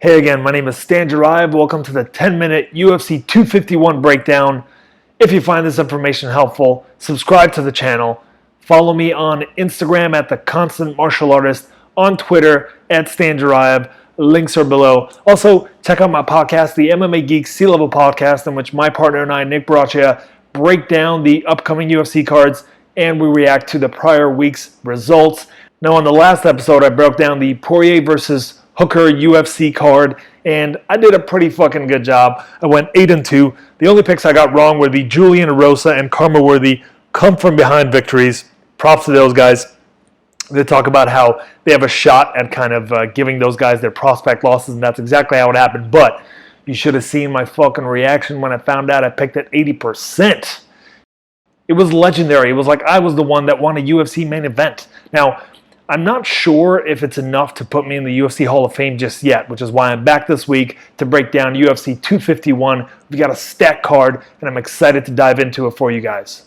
Hey again, my name is Stan Jarive. Welcome to the 10-minute UFC 251 breakdown. If you find this information helpful, subscribe to the channel. Follow me on Instagram at The Constant Martial Artist, on Twitter at Stan Jarive. Links are below. Also, check out my podcast, the MMA Geek C-Level Podcast, in which my partner and I, Nick Baraccia, break down the upcoming UFC cards and we react to the prior week's results. Now, on the last episode, I broke down the Poirier versus Hooker UFC card, and I did a pretty fucking good job. I went 8-2. The only picks I got wrong were the Julian Rosa and Karma Worthy come-from-behind victories. Props to those guys. They talk about how they have a shot at kind of giving those guys their prospect losses, and that's exactly how it happened. But you should have seen my fucking reaction when I found out I picked at 80%. It was legendary. It was like I was the one that won a UFC main event. Now, I'm not sure if it's enough to put me in the UFC Hall of Fame just yet, which is why I'm back this week to break down UFC 251. We've got a stack card, and I'm excited to dive into it for you guys.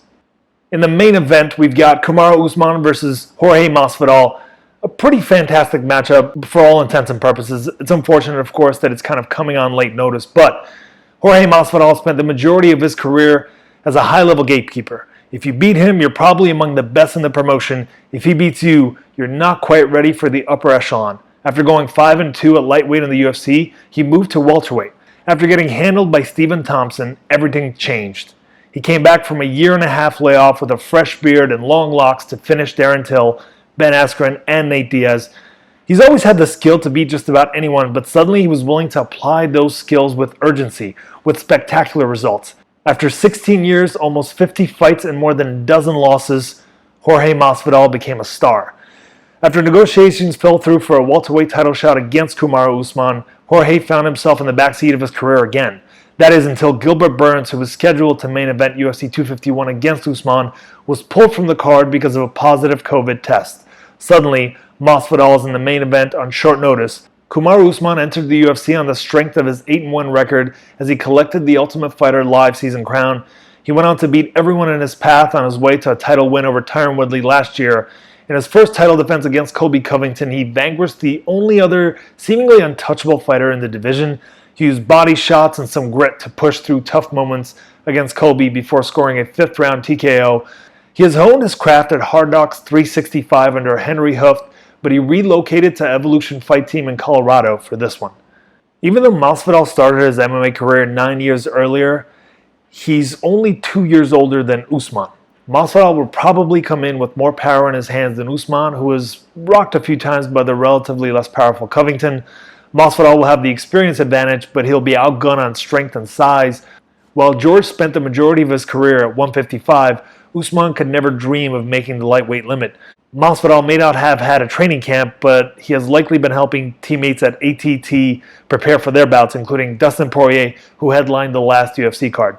In the main event, we've got Kumar Usman versus Jorge Masvidal. A pretty fantastic matchup for all intents and purposes. It's unfortunate, of course, that it's kind of coming on late notice, but Jorge Masvidal spent the majority of his career as a high-level gatekeeper. If you beat him, you're probably among the best in the promotion. If he beats you, you're not quite ready for the upper echelon. After going 5-2 at lightweight in the UFC, he moved to welterweight. After getting handled by Stephen Thompson, everything changed. He came back from a year-and-a-half layoff with a fresh beard and long locks to finish Darren Till, Ben Askren, and Nate Diaz. He's always had the skill to beat just about anyone, but suddenly he was willing to apply those skills with urgency, with spectacular results. After 16 years, almost 50 fights, and more than a dozen losses, Jorge Masvidal became a star. After negotiations fell through for a welterweight title shot against Kumar Usman, Jorge found himself in the backseat of his career again. That is until Gilbert Burns, who was scheduled to main event UFC 251 against Usman, was pulled from the card because of a positive COVID test. Suddenly, Masvidal is in the main event on short notice. Kumar Usman entered the UFC on the strength of his 8-1 record as he collected the Ultimate Fighter live season crown. He went on to beat everyone in his path on his way to a title win over Tyron Woodley last year. In his first title defense against Colby Covington, he vanquished the only other seemingly untouchable fighter in the division. He used body shots and some grit to push through tough moments against Colby before scoring a 5th-round TKO. He has honed his craft at Hard Knocks 365 under Henry Hooft, but he relocated to Evolution Fight Team in Colorado for this one. Even though Masvidal started his MMA career 9 years earlier, he's only 2 years older than Usman. Masvidal will probably come in with more power in his hands than Usman, who was rocked a few times by the relatively less powerful Covington. Masvidal will have the experience advantage, but he'll be outgunned on strength and size. While George spent the majority of his career at 155, Usman could never dream of making the lightweight limit. Masvidal may not have had a training camp, but he has likely been helping teammates at ATT prepare for their bouts, including Dustin Poirier, who headlined the last UFC card.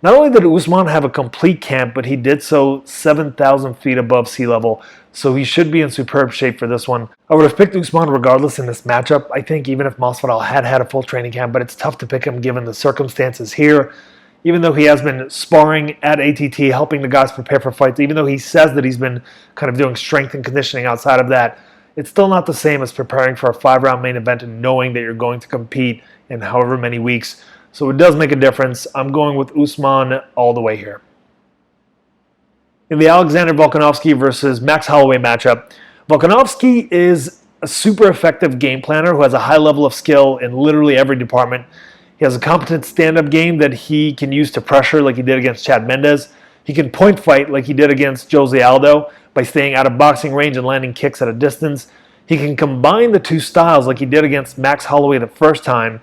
Not only did Usman have a complete camp, but he did so 7,000 feet above sea level, so he should be in superb shape for this one. I would have picked Usman regardless in this matchup, I think, even if Masvidal had had a full training camp, but it's tough to pick him given the circumstances here. Even though he has been sparring at ATT, helping the guys prepare for fights, even though he says that he's been kind of doing strength and conditioning outside of that, it's still not the same as preparing for a 5-round main event and knowing that you're going to compete in however many weeks. So it does make a difference. I'm going with Usman all the way here. In the Alexander Volkanovski versus Max Holloway matchup, Volkanovski is a super effective game planner who has a high level of skill in literally every department. He has a competent stand-up game that he can use to pressure like he did against Chad Mendes. He can point fight like he did against Jose Aldo by staying out of boxing range and landing kicks at a distance. He can combine the two styles like he did against Max Holloway the first time.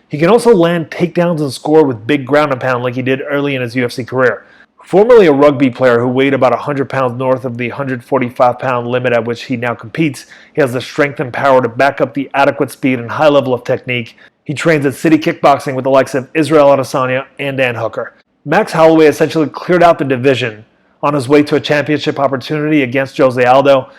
He can also land takedowns and score with big ground and pound like he did early in his UFC career. Formerly a rugby player who weighed about 100 pounds north of the 145-pound limit at which he now competes, he has the strength and power to back up the adequate speed and high level of technique. He trains at City Kickboxing with the likes of Israel Adesanya and Dan Hooker. Max Holloway essentially cleared out the division on his way to a championship opportunity against Jose Aldo.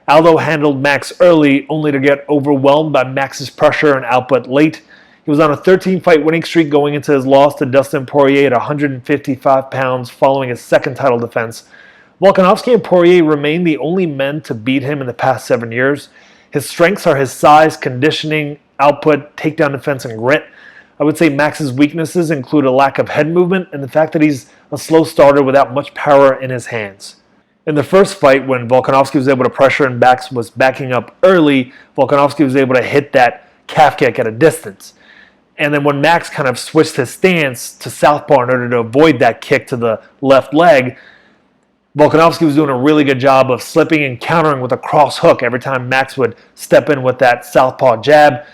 Aldo handled Max early, only to get overwhelmed by Max's pressure and output late. He was on a 13-fight winning streak going into his loss to Dustin Poirier at 155 pounds following his second title defense. Volkanovski and Poirier remain the only men to beat him in the past 7 years. His strengths are his size, conditioning, output, takedown defense, and grit. I would say Max's weaknesses include a lack of head movement and the fact that he's a slow starter without much power in his hands. In the first fight, when Volkanovski was able to pressure and Max was backing up early, Volkanovski was able to hit that calf kick at a distance. And then when Max kind of switched his stance to southpaw in order to avoid that kick to the left leg, Volkanovski was doing a really good job of slipping and countering with a cross hook every time Max would step in with that southpaw jab.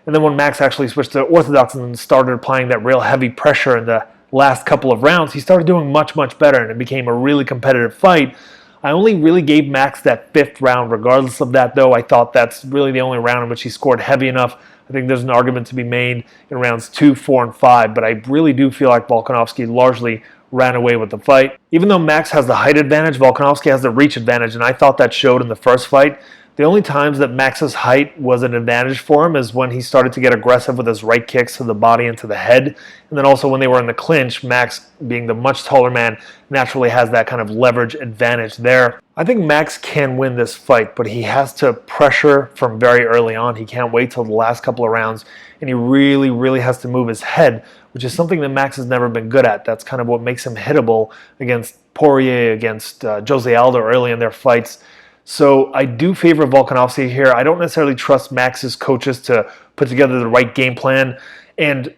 And then when Max actually switched to orthodox and started applying that real heavy pressure in the last couple of rounds, he started doing much, much better, and it became a really competitive fight. I only really gave Max that fifth round. Regardless of that, though, I thought that's really the only round in which he scored heavy enough. I think there's an argument to be made in rounds 2, 4, and 5, but I really do feel like Volkanovski largely ran away with the fight. Even though Max has the height advantage, Volkanovski has the reach advantage, and I thought that showed in the first fight. The only times that Max's height was an advantage for him is when he started to get aggressive with his right kicks to the body and to the head. And then also when they were in the clinch, Max, being the much taller man, naturally has that kind of leverage advantage there. I think Max can win this fight, but he has to pressure from very early on. He can't wait till the last couple of rounds, and he really, really has to move his head, which is something that Max has never been good at. That's kind of what makes him hittable against Poirier, against Jose Aldo early in their fights. So I do favor Volkanovski here. I don't necessarily trust Max's coaches to put together the right game plan, and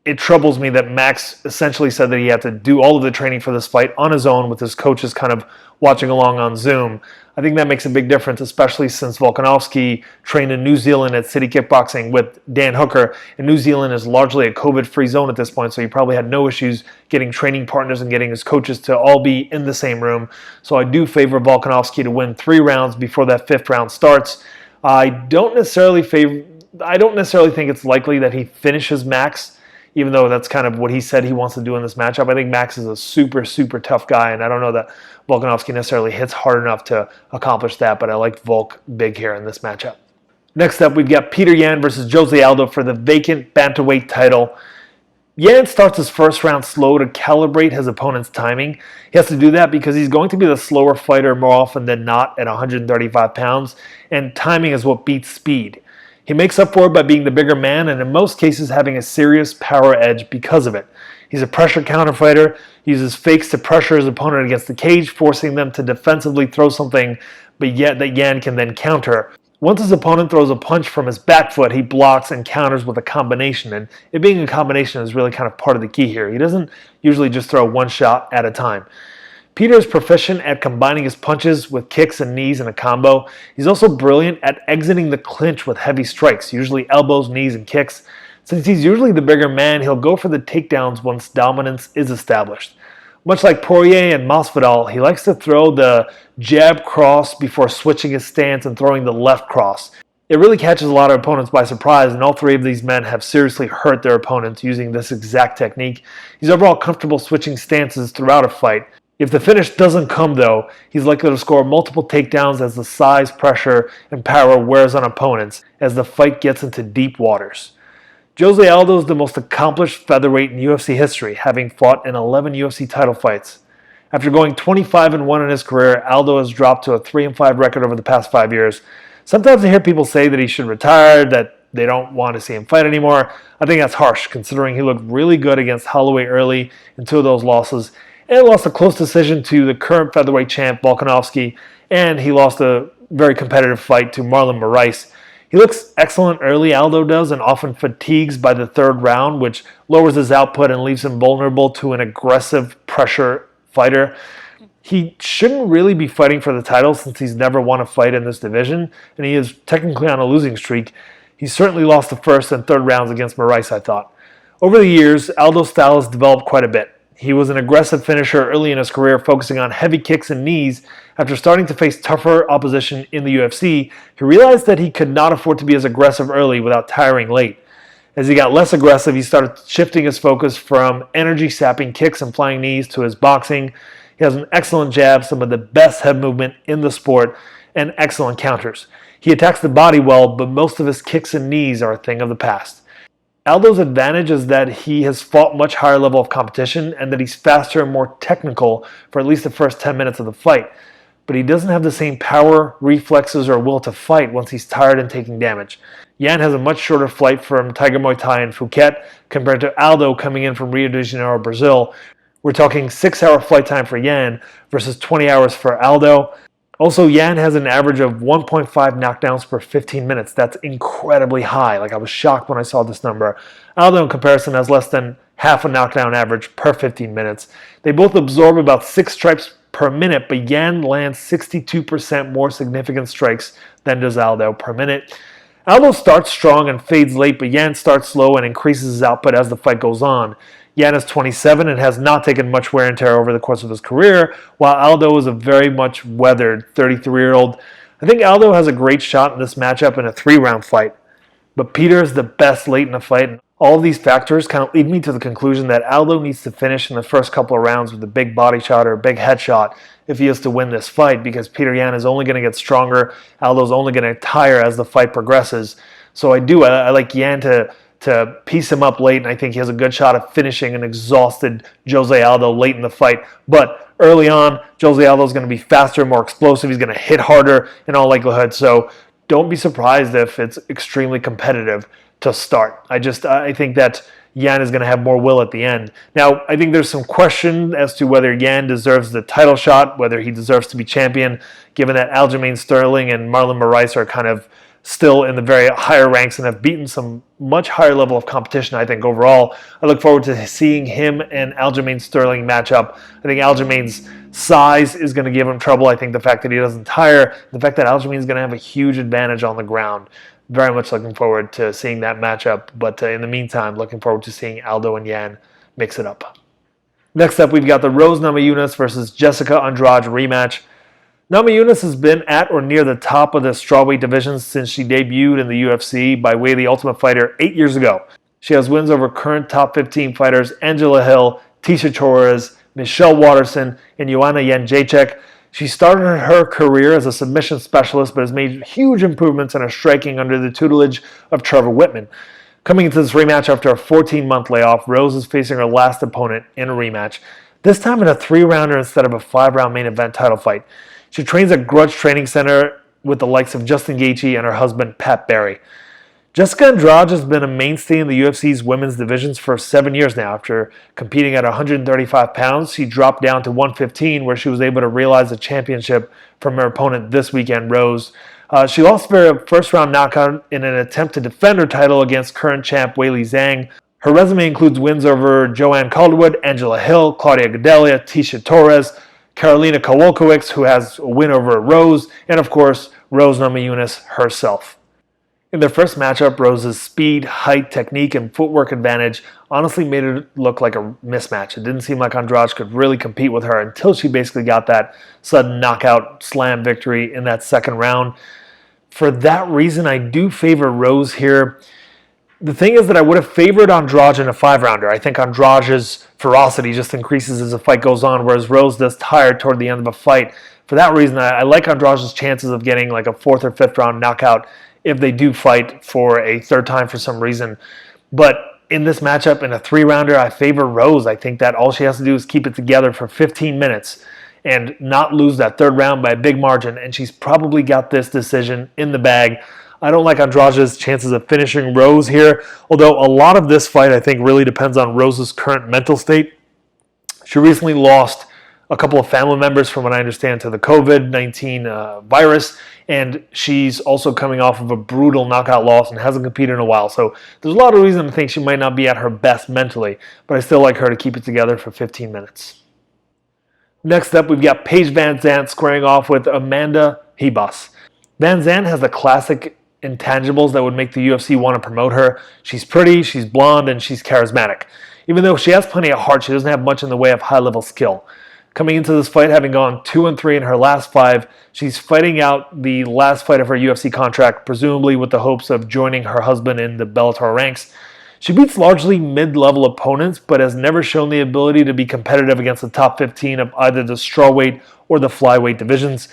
it troubles me that Max essentially said that he had to do all of the training for this fight on his own with his coaches kind of watching along on Zoom. I think that makes a big difference, especially since Volkanovski trained in New Zealand at City Kickboxing with Dan Hooker, and New Zealand is largely a COVID-free zone at this point, so he probably had no issues getting training partners and getting his coaches to all be in the same room. So I do favor Volkanovski to win 3 rounds before that 5th round starts. I don't necessarily think it's likely that he finishes Max, even though that's kind of what he said he wants to do in this matchup. I think Max is a super, super tough guy, and I don't know that Volkanovski necessarily hits hard enough to accomplish that, but I like Volk big here in this matchup. Next up, we've got Petr Yan versus Jose Aldo for the vacant bantamweight title. Yan starts his first round slow to calibrate his opponent's timing. He has to do that because he's going to be the slower fighter more often than not at 135 pounds, and timing is what beats speed. He makes up for it by being the bigger man and in most cases having a serious power edge because of it. He's a pressure counter fighter, uses fakes to pressure his opponent against the cage, forcing them to defensively throw something, but yet that Yan can then counter. Once his opponent throws a punch from his back foot, he blocks and counters with a combination, and it being a combination is really kind of part of the key here. He doesn't usually just throw one shot at a time. Petr is proficient at combining his punches with kicks and knees in a combo. He's also brilliant at exiting the clinch with heavy strikes, usually elbows, knees, and kicks. Since he's usually the bigger man, he'll go for the takedowns once dominance is established. Much like Poirier and Masvidal, he likes to throw the jab cross before switching his stance and throwing the left cross. It really catches a lot of opponents by surprise, and all 3 of these men have seriously hurt their opponents using this exact technique. He's overall comfortable switching stances throughout a fight. If the finish doesn't come, though, he's likely to score multiple takedowns as the size, pressure, and power wears on opponents as the fight gets into deep waters. Jose Aldo is the most accomplished featherweight in UFC history, having fought in 11 UFC title fights. After going 25-1 in his career, Aldo has dropped to a 3-5 record over the past 5 years. Sometimes I hear people say that he should retire, that they don't want to see him fight anymore. I think that's harsh, considering he looked really good against Holloway early in 2 of those losses, and lost a close decision to the current featherweight champ, Volkanovski, and he lost a very competitive fight to Marlon Moraes. He looks excellent early, Aldo does, and often fatigues by the 3rd round, which lowers his output and leaves him vulnerable to an aggressive pressure fighter. He shouldn't really be fighting for the title since he's never won a fight in this division, and he is technically on a losing streak. He certainly lost the 1st and 3rd rounds against Moraes, I thought. Over the years, Aldo's style has developed quite a bit. He was an aggressive finisher early in his career, focusing on heavy kicks and knees. After starting to face tougher opposition in the UFC, he realized that he could not afford to be as aggressive early without tiring late. As he got less aggressive, he started shifting his focus from energy-sapping kicks and flying knees to his boxing. He has an excellent jab, some of the best head movement in the sport, and excellent counters. He attacks the body well, but most of his kicks and knees are a thing of the past. Aldo's advantage is that he has fought much higher level of competition and that he's faster and more technical for at least the first 10 minutes of the fight. but he doesn't have the same power, reflexes, or will to fight once he's tired and taking damage. Yan has a much shorter flight from Tiger Muay Thai in Phuket compared to Aldo coming in from Rio de Janeiro, Brazil. We're talking 6-hour flight time for Yan versus 20 hours for Aldo. Also, Yan has an average of 1.5 knockdowns per 15 minutes. That's incredibly high. I was shocked when I saw this number. Aldo, in comparison, has less than half a knockdown average per 15 minutes. They both absorb about 6 strikes per minute, but Yan lands 62% more significant strikes than does Aldo per minute. Aldo starts strong and fades late, but Yan starts slow and increases his output as the fight goes on. Yan is 27 and has not taken much wear and tear over the course of his career, while Aldo is a very much weathered 33-year-old. I think Aldo has a great shot in this matchup in a 3-round fight, but Peter is the best late in the fight. And all of these factors kind of lead me to the conclusion that Aldo needs to finish in the first couple of rounds with a big body shot or a big headshot if he is to win this fight, because Peter Yan is only going to get stronger. Aldo's only going to tire as the fight progresses. So I like Yan to piece him up late, and I think he has a good shot of finishing an exhausted Jose Aldo late in the fight. But early on, Jose Aldo is going to be faster, more explosive. He's going to hit harder in all likelihood. So don't be surprised if it's extremely competitive to start. I think that Yan is going to have more will at the end. Now, I think there's some question as to whether Yan deserves the title shot, whether he deserves to be champion, given that Aljamain Sterling and Marlon Moraes are kind of still in the very higher ranks and have beaten some much higher level of competition, I think, overall. I look forward to seeing him and Aljamain Sterling match up. I think Aljamain's size is going to give him trouble. I think the fact that he doesn't tire, the fact that Aljamain is going to have a huge advantage on the ground. Very much looking forward to seeing that matchup. But in the meantime, looking forward to seeing Aldo and Yan mix it up. Next up, we've got the Rose Namajunas versus Jessica Andrade rematch. Namajunas has been at or near the top of the strawweight division since she debuted in the UFC by way of the Ultimate Fighter 8 years ago. She has wins over current top 15 fighters Angela Hill, Tisha Torres, Michelle Waterson, and Joanna Jędrzejczyk. She started her career as a submission specialist, but has made huge improvements in her striking under the tutelage of Trevor Whitman. Coming into this rematch after a 14-month layoff, Rose is facing her last opponent in a rematch, this time in a 3-rounder instead of a 5-round main event title fight. She trains at Grudge Training Center with the likes of Justin Gaethje and her husband, Pat Barry. Jessica Andrade has been a mainstay in the UFC's women's divisions for 7 years now. After competing at 135 pounds, she dropped down to 115, where she was able to realize a championship from her opponent this weekend, Rose. She lost via first-round knockout in an attempt to defend her title against current champ Weili Zhang. Her resume includes wins over Joanne Calderwood, Angela Hill, Claudia Gadelha, Tisha Torres, Karolina Kowalkiewicz, who has a win over Rose, and of course, Rose Namajunas herself. In their first matchup, Rose's speed, height, technique, and footwork advantage honestly made it look like a mismatch. It didn't seem like Andrade could really compete with her until she basically got that sudden knockout slam victory in that second round. For that reason, I do favor Rose here. The thing is that I would have favored Andrade in a 5-rounder. I think Andrade's ferocity just increases as the fight goes on, whereas Rose does tire toward the end of a fight. For that reason, I like Andrade's chances of getting like a 4th or 5th round knockout if they do fight for a third time for some reason. But in this matchup, in a 3-rounder, I favor Rose. I think that all she has to do is keep it together for 15 minutes and not lose that 3rd round by a big margin, and she's probably got this decision in the bag. I don't like Andrade's chances of finishing Rose here, although a lot of this fight, I think, really depends on Rose's current mental state. She recently lost a couple of family members, from what I understand, to the COVID-19 virus, and she's also coming off of a brutal knockout loss and hasn't competed in a while. So there's a lot of reason to think she might not be at her best mentally, but I still like her to keep it together for 15 minutes. Next up, we've got Paige VanZandt squaring off with Amanda Ribas. VanZandt has the classic intangibles that would make the UFC want to promote her. She's pretty, she's blonde, and she's charismatic. Even though she has plenty of heart, she doesn't have much in the way of high-level skill. Coming into this fight, having gone 2-3 in her last 5, she's fighting out the last fight of her UFC contract, presumably with the hopes of joining her husband in the Bellator ranks. She beats largely mid-level opponents, but has never shown the ability to be competitive against the top 15 of either the strawweight or the flyweight divisions.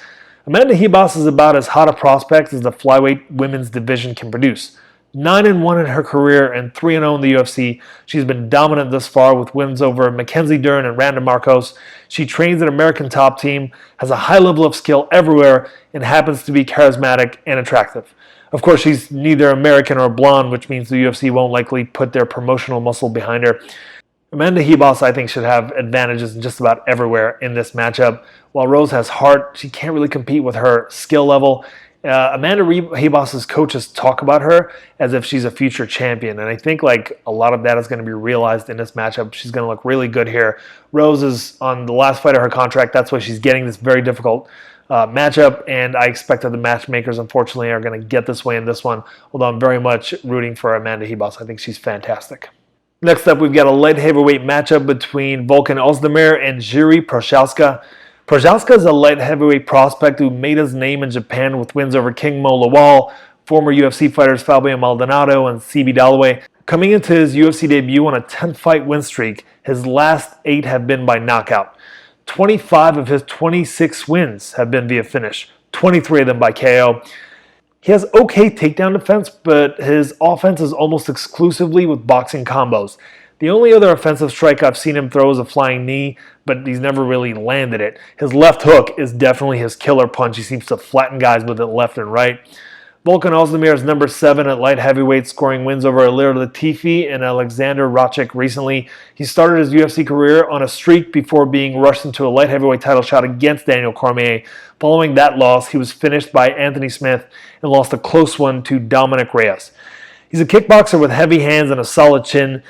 Amanda Ribas is about as hot a prospect as the flyweight women's division can produce. 9-1 in her career and 3-0 in the UFC. She's been dominant thus far with wins over Mackenzie Dern and Randa Marcos. She trains an American top team, has a high level of skill everywhere, and happens to be charismatic and attractive. Of course, she's neither American or blonde, which means the UFC won't likely put their promotional muscle behind her. Amanda Ribas, I think, should have advantages just about everywhere in this matchup. While Rose has heart, she can't really compete with her skill level. Amanda Ribas' coaches talk about her as if she's a future champion, and I think like a lot of that is going to be realized in this matchup. She's going to look really good here. Rose is on the last fight of her contract. That's why she's getting this very difficult matchup, and I expect that the matchmakers, unfortunately, are going to get this way in this one, although I'm very much rooting for Amanda Ribas. I think she's fantastic. Next up, we've got a light heavyweight matchup between Volkan Ozdemir and Jiri Prashaska. Prashaska is a light heavyweight prospect who made his name in Japan with wins over King Mo Lawal, former UFC fighters Fabio Maldonado and CB Dalloway. Coming into his UFC debut on a 10-fight win streak, his last 8 have been by knockout. 25 of his 26 wins have been via finish, 23 of them by KO. He has okay takedown defense, but his offense is almost exclusively with boxing combos. The only other offensive strike I've seen him throw is a flying knee, but he's never really landed it. His left hook is definitely his killer punch. He seems to flatten guys with it left and right. Volkan Ozdemir is number 7 at light heavyweight, scoring wins over Ilir Latifi and Alexander Rakic recently. He started his UFC career on a streak before being rushed into a light heavyweight title shot against Daniel Cormier. Following that loss, he was finished by Anthony Smith and lost a close one to Dominic Reyes. He's a kickboxer with heavy hands and a solid chin.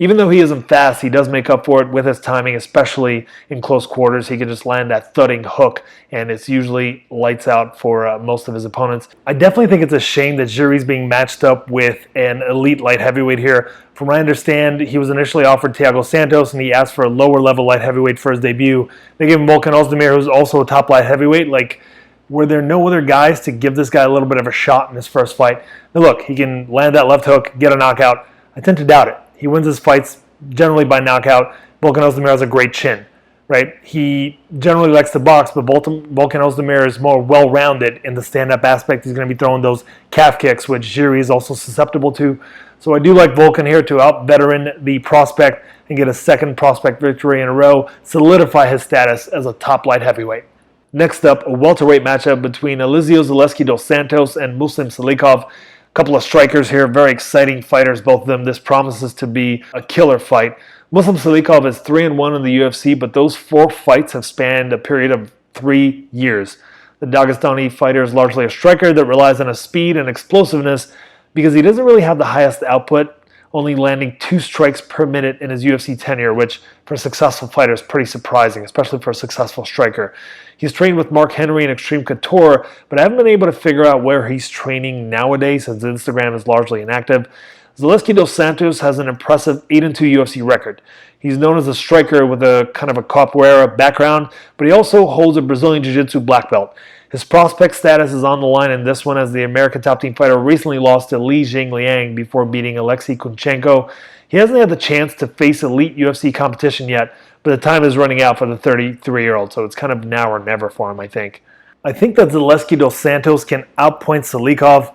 Even though he isn't fast, he does make up for it with his timing, especially in close quarters. He can just land that thudding hook, and it's usually lights out for most of his opponents. I definitely think it's a shame that Jiri's being matched up with an elite light heavyweight here. From what I understand, he was initially offered Thiago Santos, and he asked for a lower-level light heavyweight for his debut. They gave him Volkan Ozdemir, who's also a top light heavyweight. Like, were there no other guys to give this guy a little bit of a shot in his first fight? Now look, he can land that left hook, get a knockout. I tend to doubt it. He wins his fights generally by knockout. Volkan Ozdemir has a great chin, right? He generally likes to box, but Volkan Ozdemir is more well-rounded in the stand-up aspect. He's going to be throwing those calf kicks, which Jiri is also susceptible to. So I do like Volkan here to out-veteran the prospect and get a second prospect victory in a row, solidify his status as a top light heavyweight. Next up, a welterweight matchup between Elizeu Zaleski dos Santos and Muslim Selekov. Couple of strikers here, very exciting fighters, both of them. This promises to be a killer fight. Muslim Selekov is 3-1 in the UFC, but those 4 fights have spanned a period of 3 years. The Dagestani fighter is largely a striker that relies on his speed and explosiveness because he doesn't really have the highest output, only landing 2 strikes per minute in his UFC tenure, which for a successful fighter is pretty surprising, especially for a successful striker. He's trained with Mark Henry and Extreme Couture, but I haven't been able to figure out where he's training nowadays since Instagram is largely inactive. Zaleski dos Santos has an impressive 8-2 UFC record. He's known as a striker with a kind of a capoeira background, but he also holds a Brazilian Jiu-Jitsu black belt. His prospect status is on the line in this one as the American top team fighter recently lost to Li Jingliang before beating Alexei Kunchenko. He hasn't had the chance to face elite UFC competition yet, but the time is running out for the 33-year-old, so it's kind of now or never for him, I think. I think that Zaleski dos Santos can outpoint Selekov.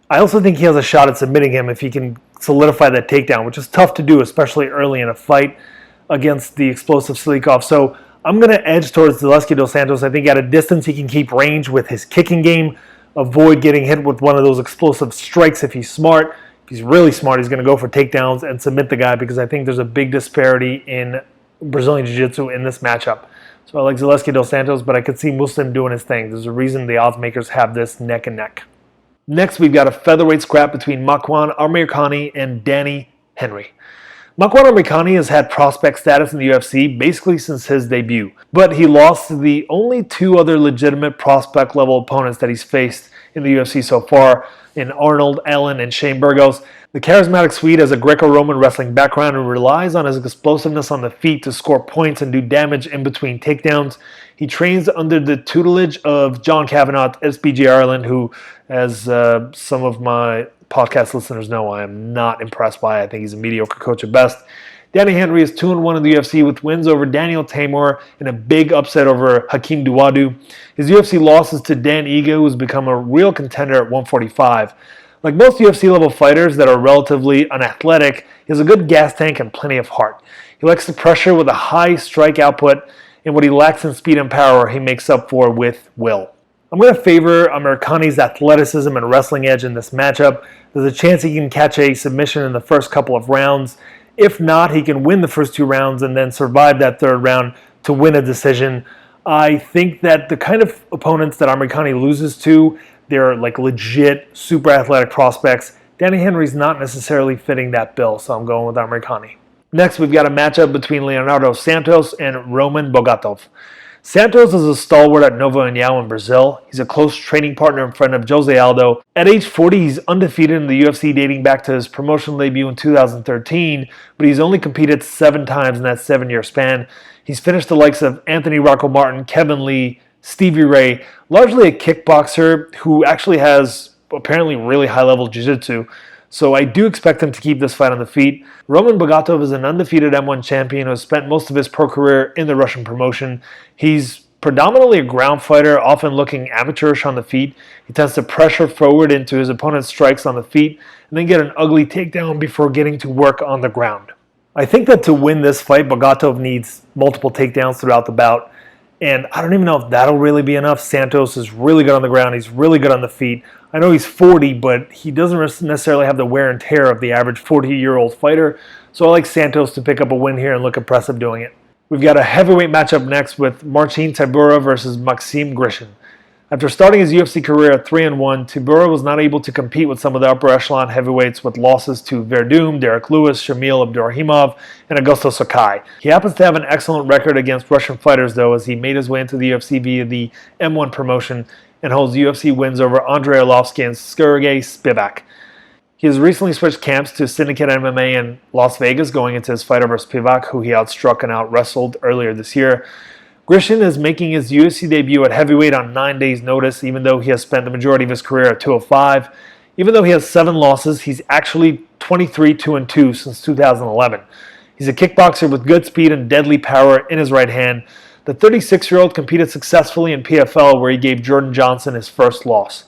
I also think he has a shot at submitting him if he can solidify that takedown, which is tough to do, especially early in a fight against the explosive Selekov. So I'm going to edge towards Zaleski dos Santos. I think at a distance he can keep range with his kicking game, avoid getting hit with one of those explosive strikes if he's smart. If he's really smart, he's going to go for takedowns and submit the guy because I think there's a big disparity in Brazilian Jiu-Jitsu in this matchup. So I like Zaleski dos Santos, but I could see Muslim doing his thing. There's a reason the odds makers have this neck and neck. Next, we've got a featherweight scrap between Makwan Amirkhani and Danny Henry. Makwan Amirkhani has had prospect status in the UFC basically since his debut, but he lost to the only 2 other legitimate prospect level opponents that he's faced in the UFC so far, in Arnold Allen and Shane Burgos. The charismatic Swede has a Greco-Roman wrestling background and relies on his explosiveness on the feet to score points and do damage in between takedowns. He trains under the tutelage of John Kavanagh at SBG Ireland, who, as some of my podcast listeners know, I am not impressed by. I think he's a mediocre coach at best. Danny Henry is 2-1 in the UFC with wins over Daniel Tamor and a big upset over Hakeem Dawodu. His UFC losses to Dan Ige, who's become a real contender at 145. Like most UFC level fighters that are relatively unathletic, he has a good gas tank and plenty of heart. He likes the pressure with a high strike output, and what he lacks in speed and power, he makes up for with will. I'm going to favor Khani's athleticism and wrestling edge in this matchup. There's a chance he can catch a submission in the first couple of rounds. If not, he can win the first 2 rounds and then survive that 3rd round to win a decision. I think that the kind of opponents that Khani loses to, they're like legit super athletic prospects. Danny Henry's not necessarily fitting that bill, so I'm going with Khani. Next, we've got a matchup between Leonardo Santos and Roman Bogatov. Santos is a stalwart at Nova União in Brazil. He's a close training partner and friend of Jose Aldo. At age 40, he's undefeated in the UFC dating back to his promotional debut in 2013, but he's only competed 7 times in that 7-year span. He's finished the likes of Anthony Rocco Martin, Kevin Lee, Stevie Ray, largely a kickboxer who actually has apparently really high-level jiu-jitsu. So I do expect him to keep this fight on the feet. Roman Bogatov is an undefeated M1 champion who has spent most of his pro career in the Russian promotion. He's predominantly a ground fighter, often looking amateurish on the feet. He tends to pressure forward into his opponent's strikes on the feet and then get an ugly takedown before getting to work on the ground. I think that to win this fight, Bogatov needs multiple takedowns throughout the bout. And I don't even know if that'll really be enough. Santos is really good on the ground. He's really good on the feet. I know he's 40, but he doesn't necessarily have the wear and tear of the average 40-year-old fighter. So I like Santos to pick up a win here and look impressive doing it. We've got a heavyweight matchup next with Marcin Tabura versus Maxim Grishin. After starting his UFC career at 3-1, Tabura was not able to compete with some of the upper echelon heavyweights with losses to Verdum, Derek Lewis, Shamil Abdurrahimov, and Augusto Sakai. He happens to have an excellent record against Russian fighters though, as he made his way into the UFC via the M1 promotion and holds UFC wins over Andrei Arlovski and Sergey Spivak. He has recently switched camps to Syndicate MMA in Las Vegas, going into his fight over Spivak, who he outstruck and out-wrestled earlier this year. Grishin is making his UFC debut at heavyweight on 9 days' notice, even though he has spent the majority of his career at 205. Even though he has 7 losses, he's actually 23-2-2 since 2011. He's a kickboxer with good speed and deadly power in his right hand. The 36-year-old competed successfully in PFL, where he gave Jordan Johnson his first loss.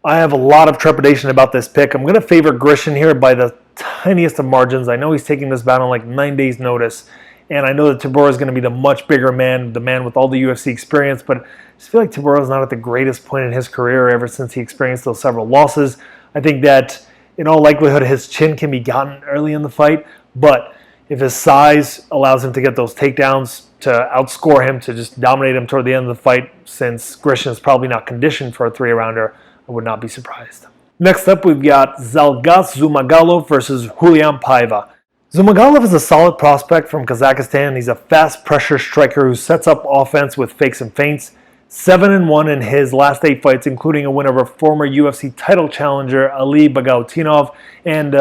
I have a lot of trepidation about this pick. I'm going to favor Grishin here by the tiniest of margins. I know he's taking this bout on like 9 days' notice. And I know that Tabura is going to be the much bigger man, the man with all the UFC experience, but I just feel like Tabura is not at the greatest point in his career ever since he experienced those several losses. I think that in all likelihood his chin can be gotten early in the fight, but if his size allows him to get those takedowns, to outscore him, to just dominate him toward the end of the fight, since Grishin is probably not conditioned for a 3-rounder, I would not be surprised. Next up, we've got Zamagalov versus Julian Piva. Zamagalov is a solid prospect from Kazakhstan. He's a fast pressure striker who sets up offense with fakes and feints. 7-1 in his last 8 fights, including a win over former UFC title challenger Ali Bagautinov and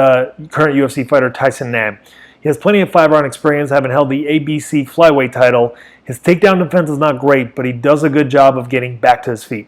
current UFC fighter Tyson Nam. He has plenty of 5-round experience, having held the ABC flyweight title. His takedown defense is not great, but he does a good job of getting back to his feet.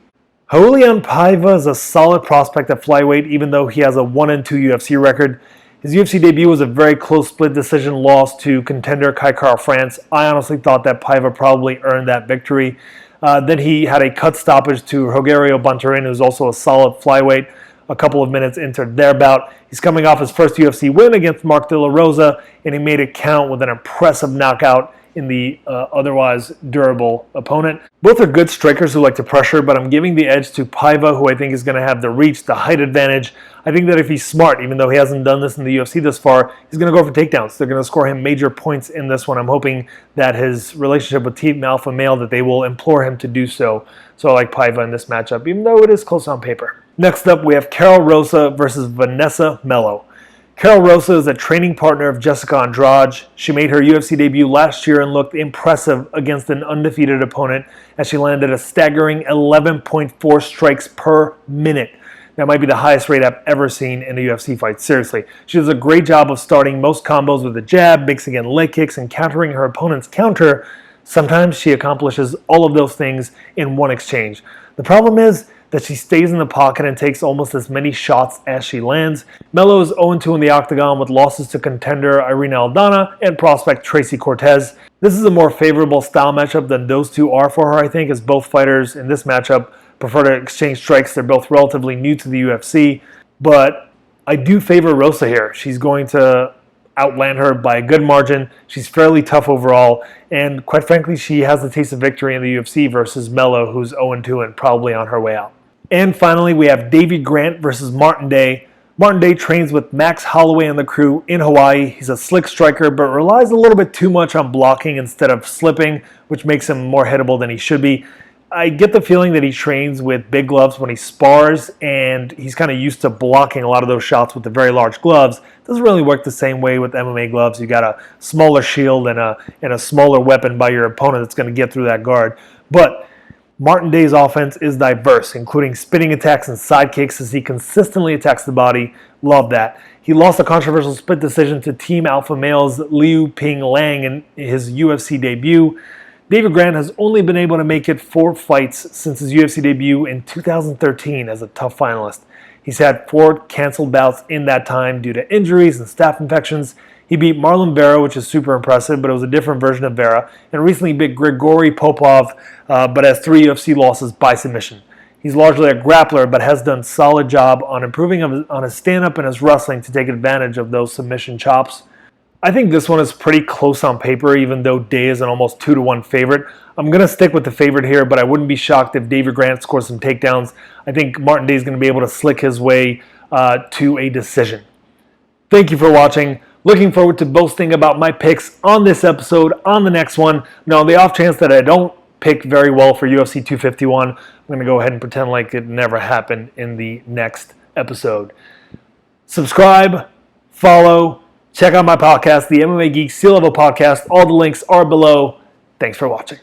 Julian Piva is a solid prospect at flyweight, even though he has a 1-2 UFC record. His UFC debut was a very close split decision loss to contender Kai Kara-France. I honestly thought that Piva probably earned that victory. Then he had a cut stoppage to Rogerio Bontorin, who's also a solid flyweight, a couple of minutes into their bout. He's coming off his first UFC win against Mark De La Rosa, and he made it count with an impressive knockout in the otherwise durable opponent. Both are good strikers who like to pressure, but I'm giving the edge to Piva, who I think is going to have the reach, the height advantage. I think that if he's smart, even though he hasn't done this in the UFC thus far, he's going to go for takedowns. They're going to score him major points in this one. I'm hoping that his relationship with Team Alpha Male, that they will implore him to do so. So I like Piva in this matchup, even though it is close on paper. Next up, we have Carol Rosa versus Vanessa Mello. Carol Rosa is a training partner of Jessica Andraj. She made her UFC debut last year and looked impressive against an undefeated opponent as she landed a staggering 11.4 strikes per minute. That might be the highest rate I've ever seen in a UFC fight, seriously. She does a great job of starting most combos with a jab, mixing in leg kicks, and countering her opponent's counter. Sometimes she accomplishes all of those things in one exchange. The problem is that she stays in the pocket and takes almost as many shots as she lands. Mello is 0-2 in the octagon with losses to contender Irina Aldana and prospect Tracy Cortez. This is a more favorable style matchup than those two are for her, I think, as both fighters in this matchup prefer to exchange strikes. They're both relatively new to the UFC, but I do favor Rosa here. She's going to outland her by a good margin. She's fairly tough overall, and quite frankly, she has the taste of victory in the UFC versus Mello, who's 0-2 and probably on her way out. And finally, we have Davy Grant versus Martin Day. Martin Day trains with Max Holloway and the crew in Hawaii. He's a slick striker, but relies a little bit too much on blocking instead of slipping, which makes him more hittable than he should be. I get the feeling that he trains with big gloves when he spars, and he's kind of used to blocking a lot of those shots with the very large gloves. It doesn't really work the same way with MMA gloves. You got a smaller shield and a smaller weapon by your opponent that's going to get through that guard. But Martin Day's offense is diverse, including spinning attacks and side kicks as he consistently attacks the body. Love that. He lost a controversial split decision to Team Alpha Male's Liu Ping Lang in his UFC debut. David Grant has only been able to make it 4 fights since his UFC debut in 2013 as a tough finalist. He's had 4 canceled bouts in that time due to injuries and staph infections. He beat Marlon Vera, which is super impressive, but it was a different version of Vera, and recently beat Grigory Popov, but has 3 UFC losses by submission. He's largely a grappler, but has done a solid job on improving on his stand-up and his wrestling to take advantage of those submission chops. I think this one is pretty close on paper, even though Day is an almost 2-1 favorite. I'm going to stick with the favorite here, but I wouldn't be shocked if David Grant scores some takedowns. I think Martin Day is going to be able to slick his way to a decision. Thank you for watching. Looking forward to boasting about my picks on this episode, on the next one. Now, on the off chance that I don't pick very well for UFC 251, I'm going to go ahead and pretend like it never happened in the next episode. Subscribe, follow, check out my podcast, the MMA Geek Sea Level Podcast. All the links are below. Thanks for watching.